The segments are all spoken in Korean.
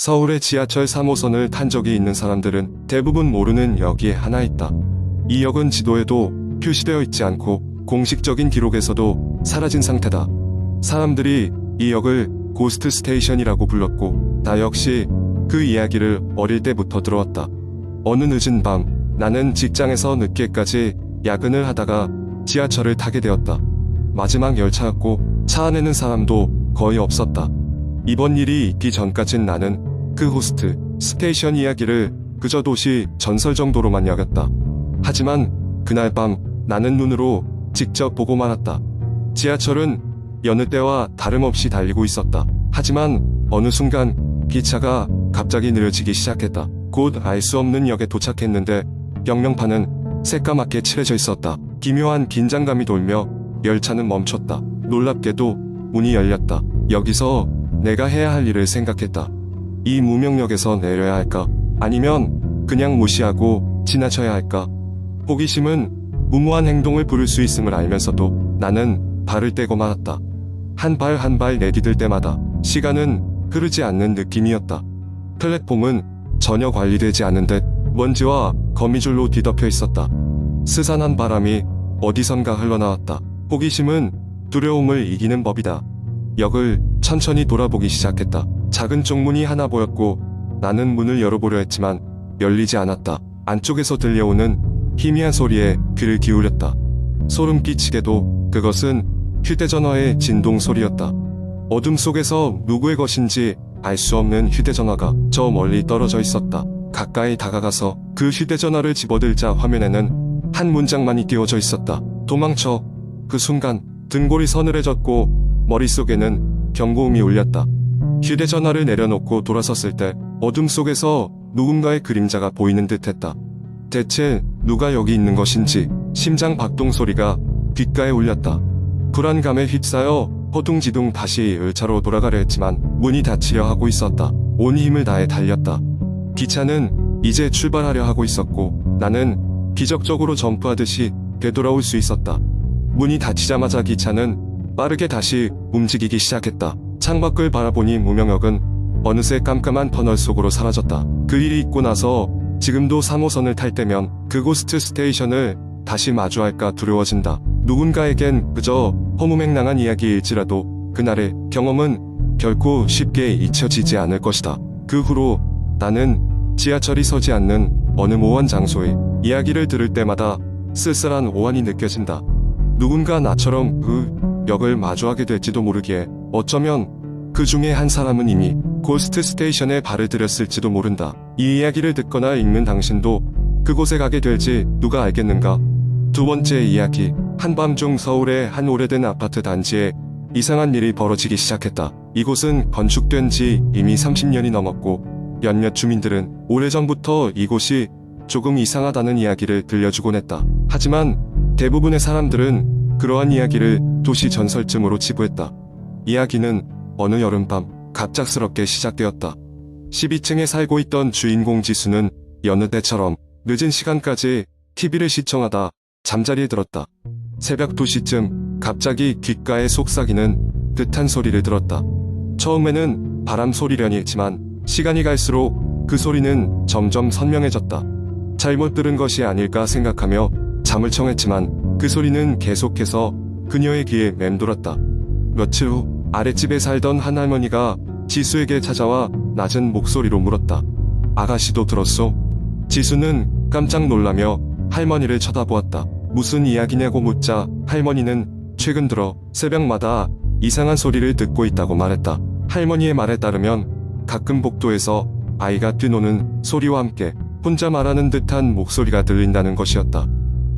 서울의 지하철 3호선을 탄 적이 있는 사람들은 대부분 모르는 역이 하나 있다. 이 역은 지도에도 표시되어 있지 않고 공식적인 기록에서도 사라진 상태다. 사람들이 이 역을 고스트 스테이션이라고 불렀고 나 역시 그 이야기를 어릴 때부터 들어왔다. 어느 늦은 밤 나는 직장에서 늦게까지 야근을 하다가 지하철을 타게 되었다. 마지막 열차였고 차 안에는 사람도 거의 없었다. 이번 일이 있기 전까진 나는 그 호스트 스테이션 이야기를 그저 도시 전설 정도로만 여겼다. 하지만 그날 밤 나는 눈으로 직접 보고 말았다. 지하철은 여느 때와 다름없이 달리고 있었다. 하지만 어느 순간 기차가 갑자기 느려지기 시작했다. 곧 알 수 없는 역에 도착했는데 경명판은 새까맣게 칠해져 있었다. 기묘한 긴장감이 돌며 열차는 멈췄다. 놀랍게도 문이 열렸다. 여기서 내가 해야 할 일을 생각했다. 이 무명역에서 내려야 할까? 아니면 그냥 무시하고 지나쳐야 할까? 호기심은 무모한 행동을 부를 수 있음을 알면서도 나는 발을 떼고 말았다. 한 발 한 발 내디딜 때마다 시간은 흐르지 않는 느낌이었다. 플랫폼은 전혀 관리되지 않은 듯 먼지와 거미줄로 뒤덮여 있었다. 스산한 바람이 어디선가 흘러나왔다. 호기심은 두려움을 이기는 법이다. 역을 천천히 돌아보기 시작했다. 작은 쪽문이 하나 보였고 나는 문을 열어보려 했지만 열리지 않았다. 안쪽에서 들려오는 희미한 소리에 귀를 기울였다. 소름 끼치게도 그것은 휴대전화의 진동 소리였다. 어둠 속에서 누구의 것인지 알 수 없는 휴대전화가 저 멀리 떨어져 있었다. 가까이 다가가서 그 휴대전화를 집어들자 화면에는 한 문장만이 띄워져 있었다. 도망쳐. 그 순간 등골이 서늘해졌고 머릿속에는 경고음이 울렸다. 휴대전화를 내려놓고 돌아섰을 때 어둠 속에서 누군가의 그림자가 보이는 듯했다. 대체 누가 여기 있는 것인지 심장 박동 소리가 귓가에 울렸다. 불안감에 휩싸여 허둥지둥 다시 열차로 돌아가려 했지만 문이 닫히려 하고 있었다. 온 힘을 다해 달렸다. 기차는 이제 출발하려 하고 있었고 나는 기적적으로 점프하듯이 되돌아올 수 있었다. 문이 닫히자마자 기차는 빠르게 다시 움직이기 시작했다. 창밖을 바라보니 무명역은 어느새 깜깜한 터널 속으로 사라졌다. 그 일이 있고 나서 지금도 3호선을 탈 때면 그 고스트 스테이션을 다시 마주할까 두려워진다. 누군가에겐 그저 허무맹랑한 이야기일지라도 그날의 경험은 결코 쉽게 잊혀지지 않을 것이다. 그 후로 나는 지하철이 서지 않는 어느 모호한 장소의 이야기를 들을 때마다 쓸쓸한 오한이 느껴진다. 누군가 나처럼 그 역을 마주하게 될지도 모르기에 어쩌면 그 중에 한 사람은 이미 고스트 스테이션에 발을 들였을지도 모른다. 이 이야기를 듣거나 읽는 당신도 그곳에 가게 될지 누가 알겠는가? 두 번째 이야기. 한밤중 서울의 한 오래된 아파트 단지에 이상한 일이 벌어지기 시작했다. 이곳은 건축된 지 이미 30년이 넘었고 몇몇 주민들은 오래전부터 이곳이 조금 이상하다는 이야기를 들려주곤 했다. 하지만 대부분의 사람들은 그러한 이야기를 도시 전설쯤으로 치부했다. 이야기는 어느 여름밤 갑작스럽게 시작되었다. 12층에 살고 있던 주인공 지수는 여느 때처럼 늦은 시간까지 TV를 시청하다 잠자리에 들었다. 새벽 2시쯤 갑자기 귓가에 속삭이는 듯한 소리를 들었다. 처음에는 바람 소리려니 했지만 시간이 갈수록 그 소리는 점점 선명해졌다. 잘못 들은 것이 아닐까 생각하며 잠을 청했지만 그 소리는 계속해서 그녀의 귀에 맴돌았다. 며칠 후 아랫집에 살던 한 할머니가 지수에게 찾아와 낮은 목소리로 물었다. 아가씨도 들었소? 지수는 깜짝 놀라며 할머니를 쳐다보았다. 무슨 이야기냐고 묻자 할머니는 최근 들어 새벽마다 이상한 소리를 듣고 있다고 말했다. 할머니의 말에 따르면 가끔 복도에서 아이가 뛰노는 소리와 함께 혼자 말하는 듯한 목소리가 들린다는 것이었다.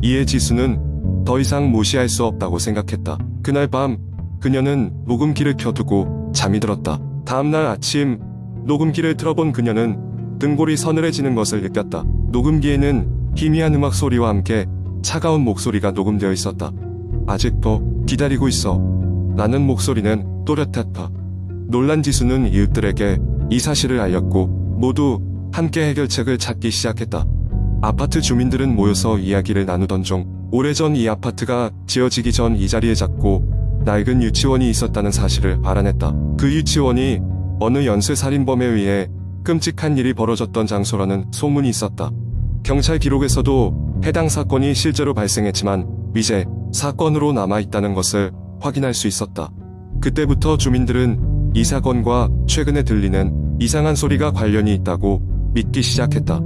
이에 지수는 더 이상 무시할 수 없다고 생각했다. 그날 밤 그녀는 녹음기를 켜두고 잠이 들었다. 다음날 아침 녹음기를 틀어본 그녀는 등골이 서늘해지는 것을 느꼈다. 녹음기에는 희미한 음악 소리와 함께 차가운 목소리가 녹음되어 있었다. 아직도 기다리고 있어. 라는 목소리는 또렷했다. 놀란 지수는 이웃들에게 이 사실을 알렸고 모두 함께 해결책을 찾기 시작했다. 아파트 주민들은 모여서 이야기를 나누던 중 오래전 이 아파트가 지어지기 전 이 자리에 작고 낡은 유치원이 있었다는 사실을 알아냈다. 그 유치원이 어느 연쇄살인범에 의해 끔찍한 일이 벌어졌던 장소라는 소문이 있었다. 경찰 기록에서도 해당 사건이 실제로 발생했지만 미제 사건으로 남아있다는 것을 확인할 수 있었다. 그때부터 주민들은 이 사건과 최근에 들리는 이상한 소리가 관련이 있다고 믿기 시작했다.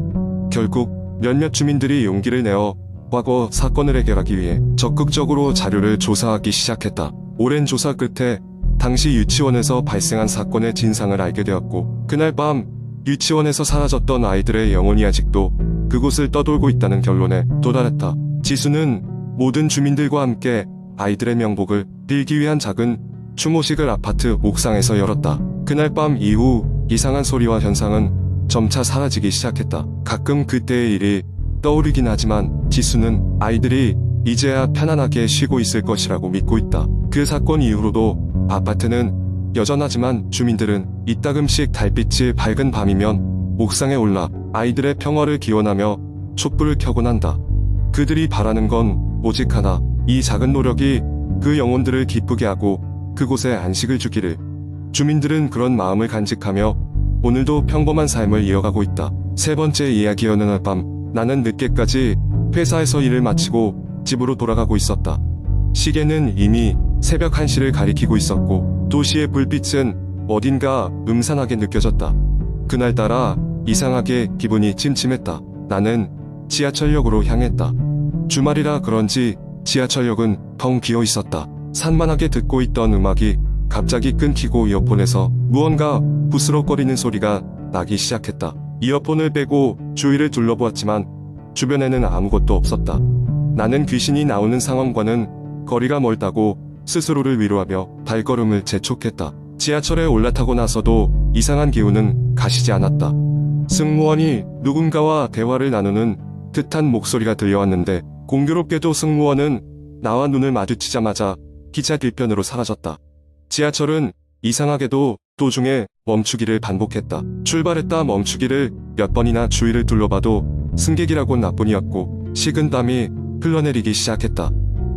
결국 몇몇 주민들이 용기를 내어 과거 사건을 해결하기 위해 적극적으로 자료를 조사하기 시작했다. 오랜 조사 끝에 당시 유치원에서 발생한 사건의 진상을 알게 되었고, 그날 밤 유치원에서 사라졌던 아이들의 영혼이 아직도 그곳을 떠돌고 있다는 결론에 도달했다. 지수는 모든 주민들과 함께 아이들의 명복을 빌기 위한 작은 추모식을 아파트 옥상에서 열었다. 그날 밤 이후 이상한 소리와 현상은 점차 사라지기 시작했다. 가끔 그때의 일이 떠오르긴 하지만 지수는 아이들이 이제야 편안하게 쉬고 있을 것이라고 믿고 있다. 그 사건 이후로도 아파트는 여전하지만 주민들은 이따금씩 달빛이 밝은 밤이면 옥상에 올라 아이들의 평화를 기원하며 촛불을 켜곤 한다. 그들이 바라는 건 오직 하나, 이 작은 노력이 그 영혼들을 기쁘게 하고 그곳에 안식을 주기를. 주민들은 그런 마음을 간직하며 오늘도 평범한 삶을 이어가고 있다. 세 번째 이야기. 어느 날 밤 나는 늦게까지 회사에서 일을 마치고 집으로 돌아가고 있었다. 시계는 이미 새벽 1시를 가리키고 있었고 도시의 불빛은 어딘가 음산하게 느껴졌다. 그날따라 이상하게 기분이 찜찜했다. 나는 지하철역으로 향했다. 주말이라 그런지 지하철역은 텅 비어 있었다. 산만하게 듣고 있던 음악이 갑자기 끊기고 이어폰에서 무언가 부스럭거리는 소리가 나기 시작했다. 이어폰을 빼고 주위를 둘러보았지만 주변에는 아무것도 없었다. 나는 귀신이 나오는 상황과는 거리가 멀다고 스스로를 위로하며 발걸음을 재촉했다. 지하철에 올라타고 나서도 이상한 기운은 가시지 않았다. 승무원이 누군가와 대화를 나누는 듯한 목소리가 들려왔는데 공교롭게도 승무원은 나와 눈을 마주치자마자 기차 뒤편으로 사라졌다. 지하철은 이상하게도 도중에 멈추기를 반복했다. 출발했다 멈추기를 몇 번이나 주위를 둘러봐도 승객이라곤 나뿐이었고 식은땀이 흘러내리기 시작했다.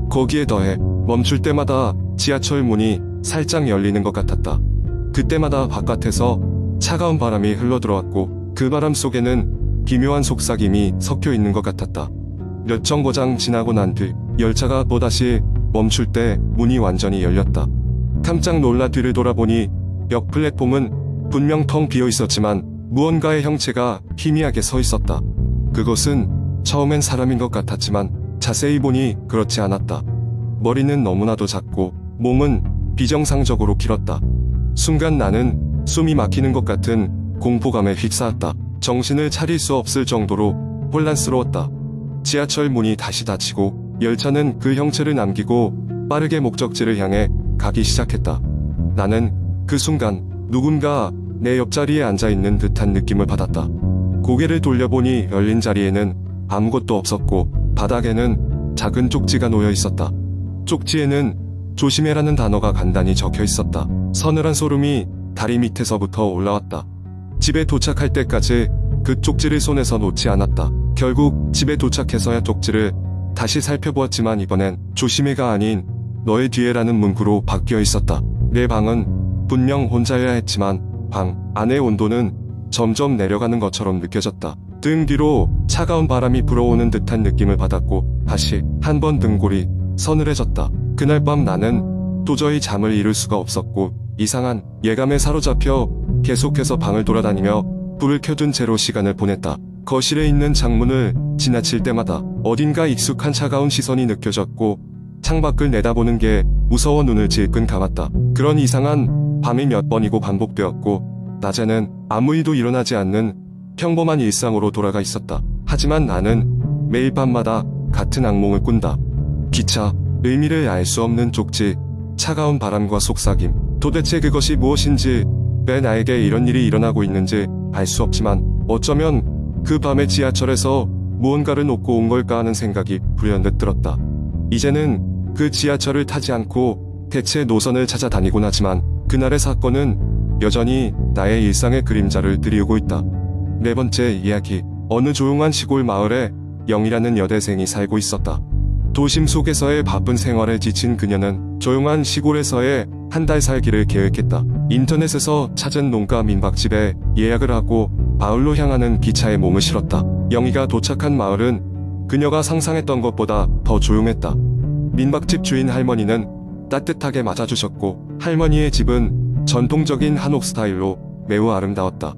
거기에 더해 멈출 때마다 지하철 문이 살짝 열리는 것 같았다. 그때마다 바깥에서 차가운 바람이 흘러들어왔고 그 바람 속에는 기묘한 속삭임이 섞여 있는 것 같았다. 몇 정거장 지나고 난 뒤 열차가 또다시 멈출 때 문이 완전히 열렸다. 깜짝 놀라 뒤를 돌아보니 역 플랫폼은 분명 텅 비어 있었지만 무언가의 형체가 희미하게 서 있었다. 그것은 처음엔 사람인 것 같았지만 자세히 보니 그렇지 않았다. 머리는 너무나도 작고 몸은 비정상적으로 길었다. 순간 나는 숨이 막히는 것 같은 공포감에 휩싸였다. 정신을 차릴 수 없을 정도로 혼란스러웠다. 지하철 문이 다시 닫히고 열차는 그 형체를 남기고 빠르게 목적지를 향해 가기 시작했다. 나는 그 순간 누군가 내 옆자리에 앉아있는 듯한 느낌을 받았다. 고개를 돌려보니 열린 자리에는 아무것도 없었고 바닥에는 작은 쪽지가 놓여 있었다. 쪽지에는 조심해라는 단어가 간단히 적혀 있었다. 서늘한 소름이 다리 밑에서부터 올라왔다. 집에 도착할 때까지 그 쪽지를 손에서 놓지 않았다. 결국 집에 도착해서야 쪽지를 다시 살펴보았지만 이번엔 조심해가 아닌 너의 뒤에라는 문구로 바뀌어 있었다. 내 방은 분명 혼자여야 했지만 방 안의 온도는 점점 내려가는 것처럼 느껴졌다. 등 뒤로 차가운 바람이 불어오는 듯한 느낌을 받았고 다시 한 번 등골이 서늘해졌다. 그날 밤 나는 도저히 잠을 이룰 수가 없었고 이상한 예감에 사로잡혀 계속해서 방을 돌아다니며 불을 켜둔 채로 시간을 보냈다. 거실에 있는 창문을 지나칠 때마다 어딘가 익숙한 차가운 시선이 느껴졌고 창밖을 내다보는 게 무서워 눈을 질끈 감았다. 그런 이상한 밤이 몇 번이고 반복되었고 낮에는 아무 일도 일어나지 않는 평범한 일상으로 돌아가 있었다. 하지만 나는 매일 밤마다 같은 악몽을 꾼다. 기차, 의미를 알 수 없는 쪽지, 차가운 바람과 속삭임. 도대체 그것이 무엇인지, 왜 나에게 이런 일이 일어나고 있는지 알 수 없지만 어쩌면 그 밤에 지하철에서 무언가를 놓고 온 걸까 하는 생각이 불현듯 들었다. 이제는 그 지하철을 타지 않고 대체 노선을 찾아다니곤 하지만 그날의 사건은 여전히 나의 일상의 그림자를 드리우고 있다. 네 번째 이야기. 어느 조용한 시골 마을에 영이라는 여대생이 살고 있었다. 도심 속에서의 바쁜 생활에 지친 그녀는 조용한 시골에서의 한 달 살기를 계획했다. 인터넷에서 찾은 농가 민박집에 예약을 하고 마을로 향하는 기차에 몸을 실었다. 영희가 도착한 마을은 그녀가 상상했던 것보다 더 조용했다. 민박집 주인 할머니는 따뜻하게 맞아주셨고 할머니의 집은 전통적인 한옥 스타일로 매우 아름다웠다.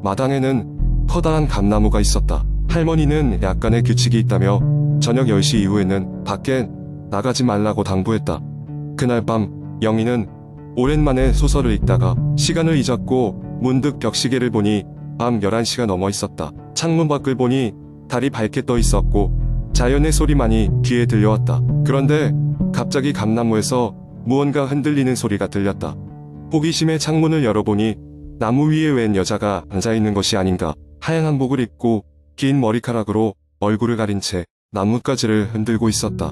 마당에는 커다란 감나무가 있었다. 할머니는 약간의 규칙이 있다며 저녁 10시 이후에는 밖에 나가지 말라고 당부했다. 그날 밤 영희는 오랜만에 소설을 읽다가 시간을 잊었고 문득 벽시계를 보니 밤 11시가 넘어 있었다. 창문 밖을 보니 달이 밝게 떠 있었고 자연의 소리만이 귀에 들려왔다. 그런데 갑자기 감나무에서 무언가 흔들리는 소리가 들렸다. 호기심에 창문을 열어보니 나무 위에 웬 여자가 앉아있는 것이 아닌가. 하얀 한복을 입고 긴 머리카락으로 얼굴을 가린 채 나뭇가지를 흔들고 있었다.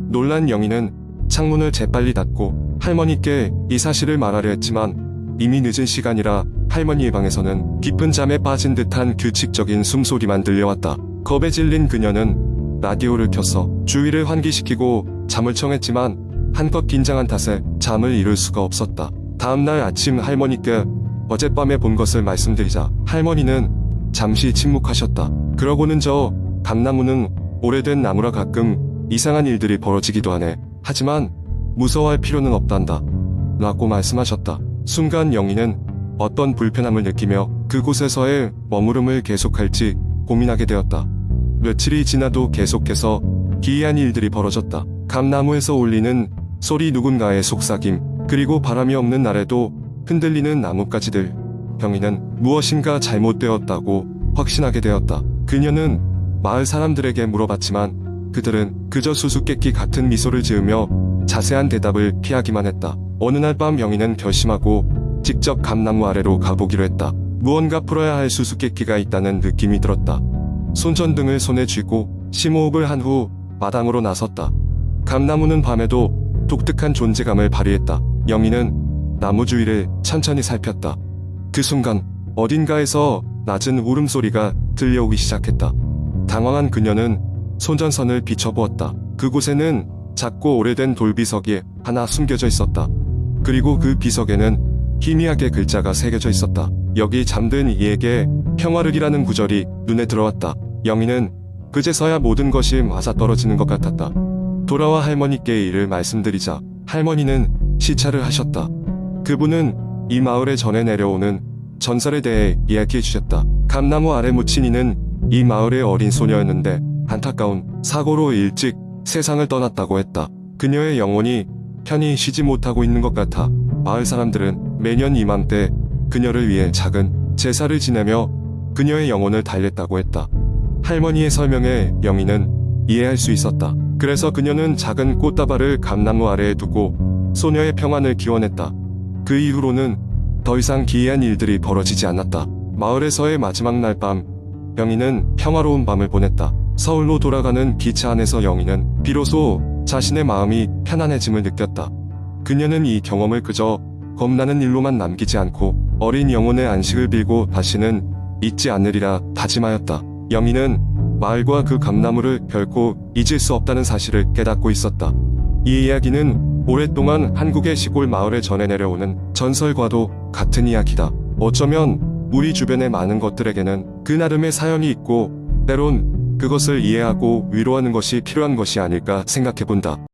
놀란 영희는 창문을 재빨리 닫고 할머니께 이 사실을 말하려 했지만 이미 늦은 시간이라 할머니의 방에서는 깊은 잠에 빠진 듯한 규칙적인 숨소리만 들려왔다. 겁에 질린 그녀는 라디오를 켜서 주위를 환기시키고 잠을 청했지만 한껏 긴장한 탓에 잠을 이룰 수가 없었다. 다음날 아침 할머니께 어젯밤에 본 것을 말씀드리자 할머니는 잠시 침묵하셨다. 그러고는 저 감나무는 오래된 나무라 가끔 이상한 일들이 벌어지기도 하네. 하지만 무서워할 필요는 없단다. 라고 말씀하셨다. 순간 영희는 어떤 불편함을 느끼며 그곳에서의 머무름을 계속할지 고민하게 되었다. 며칠이 지나도 계속해서 기이한 일들이 벌어졌다. 감나무에서 울리는 소리, 누군가의 속삭임, 그리고 바람이 없는 날에도 흔들리는 나뭇가지들. 영희는 무엇인가 잘못되었다고 확신하게 되었다. 그녀는 마을 사람들에게 물어봤지만 그들은 그저 수수께끼 같은 미소를 지으며 자세한 대답을 피하기만 했다. 어느 날 밤 영희는 결심하고 직접 감나무 아래로 가보기로 했다. 무언가 풀어야 할 수수께끼가 있다는 느낌이 들었다. 손전등을 손에 쥐고 심호흡을 한 후 마당으로 나섰다. 감나무는 밤에도 독특한 존재감을 발휘했다. 영희는 나무 주위를 천천히 살폈다. 그 순간 어딘가에서 낮은 울음소리가 들려오기 시작했다. 당황한 그녀는 손전선을 비춰보았다. 그곳에는 작고 오래된 돌비석이 하나 숨겨져 있었다. 그리고 그 비석에는 희미하게 글자가 새겨져 있었다. 여기 잠든 이에게 평화를이라는 구절이 눈에 들어왔다. 영희는 그제서야 모든 것이 맞아떨어지는 것 같았다. 돌아와 할머니께 이를 말씀드리자 할머니는 시찰을 하셨다. 그분은 이 마을에 전해 내려오는 전설에 대해 이야기해 주셨다. 감나무 아래 묻힌 이는 이 마을의 어린 소녀였는데 안타까운 사고로 일찍 세상을 떠났다고 했다. 그녀의 영혼이 편히 쉬지 못하고 있는 것 같아 마을 사람들은 매년 이맘때 그녀를 위해 작은 제사를 지내며 그녀의 영혼을 달랬다고 했다. 할머니의 설명에 영희는 이해할 수 있었다. 그래서 그녀는 작은 꽃다발을 감나무 아래에 두고 소녀의 평안을 기원했다. 그 이후로는 더 이상 기이한 일들이 벌어지지 않았다. 마을에서의 마지막 날 밤 영희는 평화로운 밤을 보냈다. 서울로 돌아가는 기차 안에서 영희는 비로소 자신의 마음이 편안해짐을 느꼈다. 그녀는 이 경험을 그저 겁나는 일로만 남기지 않고 어린 영혼의 안식을 빌고 다시는 잊지 않으리라 다짐하였다. 영희는 마을과 그 감나무를 결코 잊을 수 없다는 사실을 깨닫고 있었다. 이 이야기는 오랫동안 한국의 시골 마을에 전해 내려오는 전설과도 같은 이야기다. 어쩌면 우리 주변의 많은 것들에게는 그 나름의 사연이 있고 때론 그것을 이해하고 위로하는 것이 필요한 것이 아닐까 생각해본다.